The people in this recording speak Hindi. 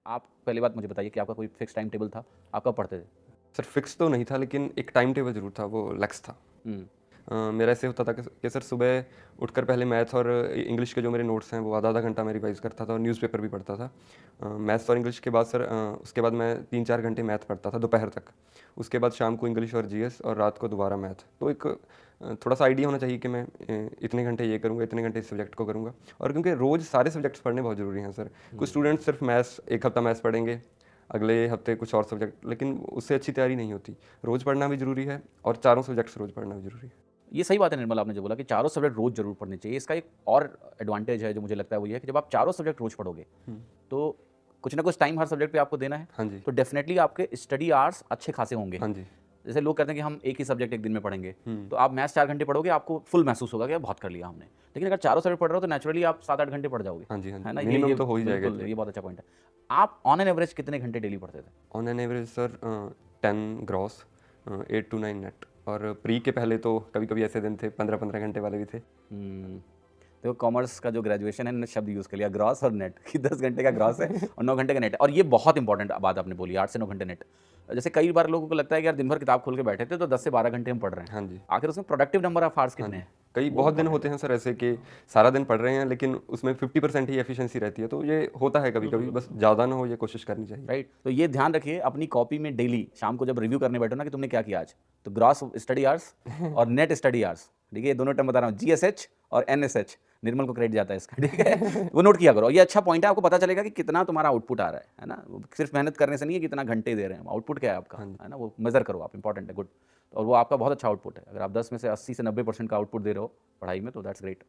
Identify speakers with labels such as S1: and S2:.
S1: आप पहली बात मुझे बताइए कि आपका कोई फिक्स टाइम टेबल था? आप कब पढ़ते थे?
S2: सर फिक्स तो नहीं था लेकिन एक टाइम टेबल ज़रूर था, वो लक्ष्य था।
S1: हुँ,
S2: मेरा ऐसे होता था कि सर सुबह उठकर पहले मैथ और इंग्लिश के जो मेरे नोट्स हैं वो आधा-आधा घंटा मैं रिवाइज़ करता था और न्यूज़पेपर भी पढ़ता था। मैथ्स और इंग्लिश के बाद सर उसके बाद मैं 3-4 घंटे मैथ पढ़ता था दोपहर तक। उसके बाद शाम को इंग्लिश और जीएस और रात को दोबारा मैथ। तो एक थोड़ा-सा आइडिया होना चाहिए कि मैं इतने घंटे ये करूँगा, इतने घंटे इस सब्जेक्ट को करूँगा और क्योंकि रोज़ सारे सब्जेक्ट्स पढ़ने बहुत ज़रूरी हैं सर। कुछ
S1: हुँ।
S2: स्टूडेंट्स सिर्फ मैथ्स 1 हफ्ता मैथ्स पढ़ेंगे, अगले हफ्ते कुछ और सब्जेक्ट, लेकिन उससे अच्छी तैयारी नहीं होती। रोज़ पढ़ना भी ज़रूरी है और चारों सब्जेक्ट्स रोज़ पढ़ना भी ज़रूरी है।
S1: ये सही बात है निर्मल आपने जो बोला कि चारों सब्जेक्ट रोज़ ज़रूर पढ़ने चाहिए। इसका एक और एडवांटेज है जो मुझे लगता है वो ये है कि जब आप चारों सब्जेक्ट रोज़ पढ़ोगे,
S2: हुँ।
S1: तो कुछ ना कुछ टाइम हर सब्जेक्ट पे आपको देना है,
S2: हाँ जी।
S1: तो डेफ़िनेटली आपके स्टडी आवर्स अच्छे खासे होंगे।
S2: हाँ जी।
S1: जैसे लोग कहते हैं कि हम एक ही सब्जेक्ट एक दिन में पढ़ेंगे,
S2: हुँ।
S1: तो आप मैथ्स 4 घंटे पढ़ोगे, आपको फुल महसूस होगा कि यार बहुत कर लिया हमने। लेकिन अगर चारों सब्जेक्ट पढ़ रहे हो तो नेचुरली आप 7-8 घंटे पढ़ जाओगे,
S2: हाँ जी, हाँ
S1: है
S2: जी।
S1: ना? ये
S2: मिनिमम तो हो ही जाएगा
S1: बिल्कुल,
S2: इतना।
S1: ये बहुत अच्छा पॉइंट है। आप ऑन एन एवरेज कितने घंटे डेली पढ़ते थे?
S2: On an average sir 10 gross 8 to 9 net और प्री के पहले तो कभी-कभी ऐसे दिन थे 15-15 घंटे वाले भी थे।
S1: हुँ। देखो कॉमर्स का जो ग्रेजुएशन है, इन्होंने शब्द यूज़ कर लिया ग्रॉस और नेट कि 10 घंटे का ग्रॉस है और 9 घंटे का नेट है और ये बहुत इंपॉर्टेंट बात आपने बोली 8 से 9 घंटे नेट। जैसे कई बार लोगों को लगता है कि यार दिन भर किताब खोल के बैठे थे तो 10 से 12 घंटे हम पढ़ रहे हैं।
S2: हाँ जी।
S1: आखिर उसमें प्रोडक्टिव नंबर ऑफ आवर्स
S2: हाँ
S1: कितने
S2: जी।
S1: हैं?
S2: कई
S1: वो
S2: बहुत दिन
S1: इंपॉर्टेंट
S2: होते
S1: है।
S2: हैं सर ऐसे कि सारा दिन पढ़ रहे हैं लेकिन उसमें 50% ही एफिशिएंसी रहती है, तो ये होता है
S1: बिल्कुल,
S2: कभी-कभी, बस
S1: बिल्कुल।
S2: ज़्यादा ना हो ये कोशिश करनी चाहिए।
S1: राइट? तो ये ध्यान रखिए अपनी कॉपी में डेली शाम को जब रिव्यू करने बैठो ना कि तुमने क्या किया आज? तो ग्रॉस स्टडी आवर्स और नेट स्टडी आवर्स, ठीक है? ये दोनों टर्म बता रहा हूँ जीएसएच और एनएसएच निर्मल को क्रेडिट जाता है इसका, ठीक है? वो नोट किया करो। ये अच्छा पॉइंट है, आपको पता चलेगा कि कितना तुम्हारा आउटपुट आ रहा है ना? वो सिर्फ मेहनत करने से नहीं है कि कितना घंटे दे रहे हैं, आउटपुट क्या है आपका,
S2: हाँ जी।
S1: है ना? वो मेज़र करो आप, इंपॉर्टेंट है, गुड। और वो आपका बहुत अच्छा आउटपुट है। अगर आप 10 में से 80 से 90% का आउटपुट दे रहे हो पढ़ाई में तो दैट्स ग्रेट।